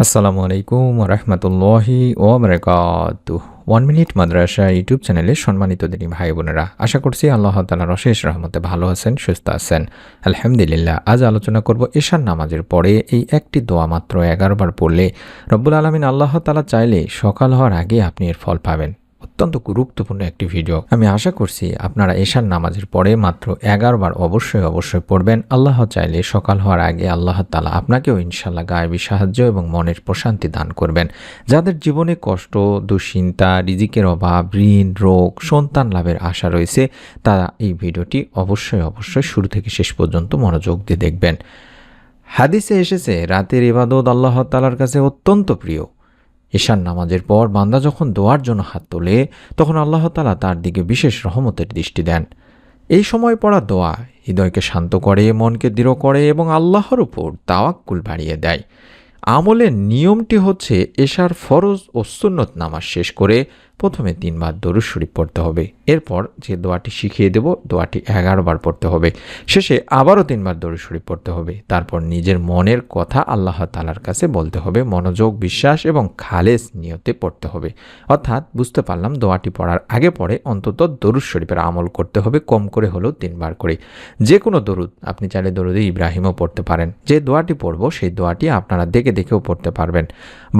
আসসালামু আলাইকুম ওয়া রাহমাতুল্লাহি ওয়া বারাকাতুহু। 1 মিনিট মাদ্রাসা ইউটিউব চ্যানেলে সম্মানিত দিনী ভাই বোনেরা, আশা করছি আল্লাহ তাআলার অশেষ রহমতে ভালো আছেন, সুস্থ আছেন। আলহামদুলিল্লাহ। আজ আলোচনা করব এশার নামাজের পরে এই একটি দোয়া মাত্র 11 বার পড়লে রব্বুল আলামিন আল্লাহ তাআলা চাইলে সকাল হওয়ার আগে আপনি এর ফল পাবেন। অত্যন্ত গুরুত্বপূর্ণ একটি ভিডিও। আমি আশা করছি আপনারা এশার নামাজের পরে মাত্র 11 বার অবশ্যই পড়বেন। আল্লাহ চাইলে সকাল হওয়ার আগে আল্লাহ তাআলা আপনাকেও ইনশাআল্লাহ গায়েবী সাহায্য এবং মনের প্রশান্তি দান করবেন। যাদের জীবনে কষ্ট, দুশ্চিন্তা, রিজিকের অভাব, ঋণ, রোগ, সন্তান লাভের আশা রয়েছে, তারা এই ভিডিওটি অবশ্যই শুরু থেকে শেষ পর্যন্ত মনোযোগ দিয়ে দেখবেন। হাদিসে এসেছে রাতের ইবাদত আল্লাহ তাআলার কাছে অত্যন্ত প্রিয়। ঈশার নামাজের পর বান্দা যখন দোয়ার জন্য হাত তোলে, তখন আল্লাহ তাআলা তার দিকে বিশেষ রহমতের দৃষ্টি দেন। এই সময় পড়া দোয়া হৃদয়কে শান্ত করে, মনকে দৃঢ় করে এবং আল্লাহর উপর তাওয়াক্কুল বাড়িয়ে দেয়। আমলের নিয়মটি হচ্ছে এশার ফরজ ও সুন্নত নামাজ শেষ করে প্রথমে 3 বার দরুদ শরীফ পড়তে হবে। এরপর যে দোয়াটি শিখিয়ে দেব, দোয়াটি 11 বার পড়তে হবে। শেষে আবারও 3 বার দরুদ শরীফ পড়তে হবে। তারপর নিজের মনের কথা আল্লাহ তাআলার কাছে বলতে হবে, মনোযোগ, বিশ্বাস এবং খালেস নিয়তে পড়তে হবে। অর্থাৎ বুঝতে পারলাম, দোয়াটি পড়ার আগে পরে অন্তত দরুদ শরীফের আমল করতে হবে, কম করে হলেও 3 বার করে। যে কোনো দরুদ, আপনি চাইলে দরুদে ইব্রাহিমও পড়তে পারেন। যে দোয়াটি পড়ব সেই দোয়াটি আপনারা দেখেও পড়তে পারবেন।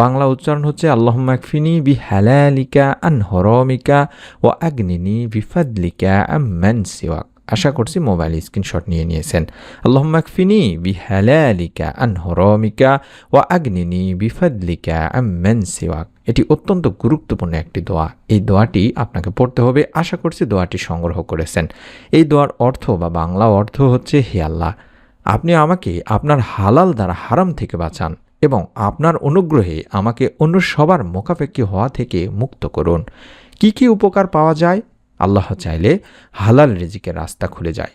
বাংলা উচ্চারণ হচ্ছে আল্লাহুম্মা কফিনি বিহালালিকা আন হারামিকা ওয়া আগনিনি বিফাদলিকা আম্মান সিওয়াক। আশা করছি মোবাইল স্ক্রিনশট নিয়ে নিয়েছেন। আল্লাহুম্মা কফিনি বিহালালিকা আন হারামিকা ওয়া আগনিনি বিফাদলিকা আম্মান সিওয়াক। এটি অত্যন্ত গুরুত্বপূর্ণ একটি দোয়া। এই দোয়াটি আপনাকে পড়তে হবে। আশা করছি দোয়াটি সংগ্রহ করেছেন। এই দোয়ার অর্থ বা বাংলা অর্থ হচ্ছে, হে আল্লাহ, আপনি আমাকে আপনার হালাল দ্বারা হারাম থেকে বাঁচান এবং আপনার অনুগ্রহে আমাকে অন্য সবার মোকাপেক্ষী হওয়া থেকে মুক্ত করুন। কি উপকার পাওয়া যায়? আল্লাহ চাইলে হালাল রিজিকের রাস্তা খুলে যায়,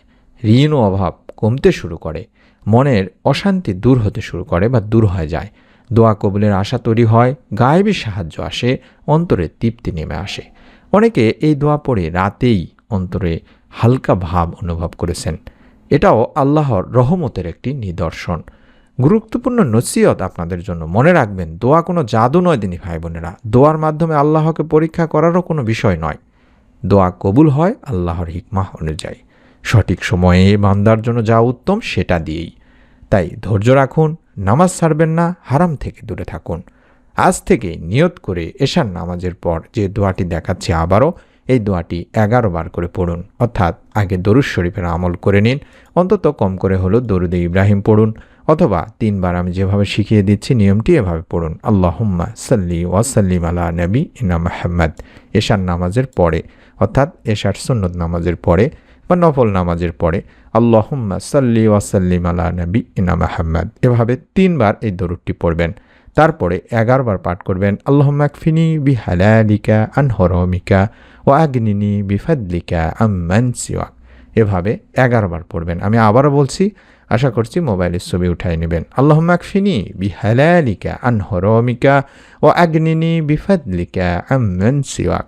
ঋণ ও অভাব কমতে শুরু করে, মনের অশান্তি দূর হতে শুরু করে বা দূর হয়ে যায়, দোয়া কবুলের আশা তৈরি হয়, গায়েবী সাহায্য আসে, অন্তরে তৃপ্তি নেমে আসে। অনেকে এই দোয়া পড়ে রাতেই অন্তরে হালকা ভাব অনুভব করেছেন। এটাও আল্লাহর রহমতের একটি নিদর্শন। গুরুত্বপূর্ণ নসিহত আপনাদের জন্য, মনে রাখবেন, দোয়া কোনো জাদু নয় দিনী ভাই বোনেরা। দোয়ার মাধ্যমে আল্লাহকে পরীক্ষা করারও কোনো বিষয় নয়। দোয়া কবুল হয় আল্লাহর হিকমাহ অনুযায়ী, সঠিক সময়ে বান্দার জন্য যা উত্তম সেটা দিয়েই। তাই ধৈর্য রাখুন, নামাজ ছাড়বেন না, হারাম থেকে দূরে থাকুন। আজ থেকে নিয়ত করে এশার নামাজের পর যে দোয়াটি দেখাচ্ছি আবারও, এই দোয়াটি 11 বার করে পড়ুন। অর্থাৎ আগে দরুদ শরীফের আমল করে নিন, অন্তত কম করে হলো দরুদে ইব্রাহিম পড়ুন, অথবা 3 বার আমি যেভাবে শিখিয়ে দিচ্ছি নিয়মটি এভাবে পড়ুন। আল্লাহুম্মা সাল্লি ওয়া সাল্লিম আলা নবী ইনা মুহাম্মদ। এশার নামাজের পরে, অর্থাৎ এশার সুন্নত নামাজের পরে বা নফল নামাজের পরে আল্লাহুম্মা সাল্লি ওয়া সাল্লিম আলা নবী ইনা মুহাম্মদ, এভাবে 3 বার এই দরুদটি পড়বেন। তারপরে 11 বার পাঠ করবেন আল্লাহুম্মা কফিনি বিহালালিকা আন হারামিকা ওয়া আগনিনি বিফাদলিকা আম্মান সিওয়াক। এভাবে 11 বার পড়বেন। আমি আবারও বলছি, আশা করছি মোবাইলের ছবি উঠাই নেবেন। আল্লাহুম্মা কফিনি বিহালালিকা আন হারামিকা ওয়া আগনিনি বিফাদলিকা আম্মান সিওয়াক।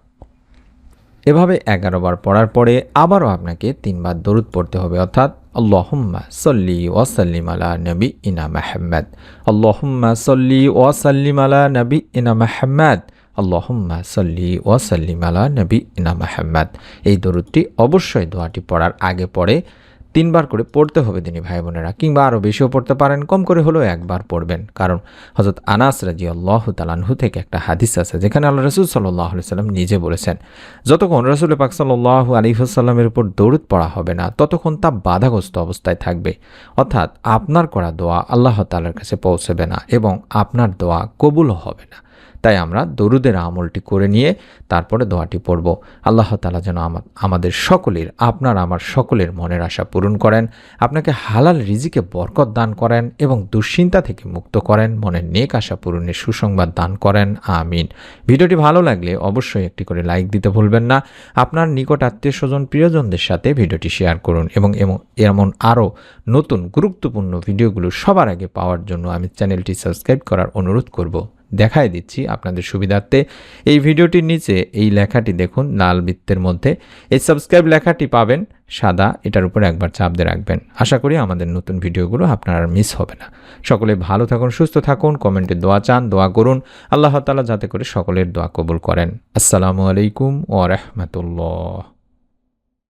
এভাবে 11 বার পড়ার পরে আবারও আপনাকে 3 বার দরুদ পড়তে হবে। অর্থাৎ আল্লাহুম্মা সাল্লি ওয়া সাল্লিম আলা নবী ইনা মুহাম্মদ। আল্লাহুম্মা সাল্লি ওয়া সাল্লিম আলা নবী ইনা মুহাম্মদ। আল্লাহুম্মা সাল্লি ওয়া সাল্লিম আলা নবী ইনা মুহাম্মদ। এই দরুদটি অবশ্যই দোয়াটি পড়ার আগে পরে 3 বার করে পড়তে হবে দিনী ভাই বোনেরা, কিংবা আরও বেশিও পড়তে পারেন, কম করে হলেও 1 বার পড়বেন। কারণ হযরত আনাস রাদিয়াল্লাহু তাআলা আনহু থেকে একটা হাদিস আছে, যেখানে আল্লাহ রাসূল সাল্লাল্লাহু আলাইহি সাল্লাম নিজে বলেছেন, যতক্ষণ রাসূল পাক সাল্লাল্লাহু আলাইহি ওয়াসাল্লামের উপর দরুদ পড়া হবে না, ততক্ষণ তা বাধাগ্রস্ত অবস্থায় থাকবে। অর্থাৎ আপনার করা দোয়া আল্লাহ তাআলার কাছে পৌঁছবে না এবং আপনার দোয়া কবুলও হবে না। তাই আমরা দরুদের আমলটি করে নিয়ে তারপরে দোয়াটি পড়ব। আল্লাহ তাআলা যেন আমাদের সকলের, আপনার আমার সকলের মনের আশা পূরণ করেন, আপনাকে হালাল রিজিকে বরকত দান করেন এবং দুশ্চিন্তা থেকে মুক্ত করেন, মনের নেক আশা পূরণের সুসংবাদ দান করেন। আমিন। ভিডিওটি ভালো লাগলে অবশ্যই একটি করে লাইক দিতে ভুলবেন না। আপনার নিকট আত্মীয় স্বজন প্রিয়জনদের সাথে ভিডিওটি শেয়ার করুন এবং এমন আরও নতুন গুরুত্বপূর্ণ ভিডিওগুলো সবার আগে পাওয়ার জন্য আমি চ্যানেলটি সাবস্ক্রাইব করার অনুরোধ করব। দেখায় দিচ্ছি আপনাদের সুবিধার্থে। এই ভিডিওটির নিচে এই লেখাটি দেখুন লাল বৃত্তের মধ্যে, এই সাবস্ক্রাইব লেখাটি পাবেন সাদা, এটার উপর একবার চাপ দিয়ে রাখবেন। আশা করি আমাদের নতুন ভিডিওগুলো আপনার আর মিস হবে না। সকলে ভালো থাকুন, সুস্থ থাকুন, কমেন্টে দোয়া চান, দোয়া করুন, আল্লাহ তাআলা যাতে করে সকলের দোয়া কবুল করেন। আসসালামু আলাইকুম ওয়া রাহমাতুল্লাহ।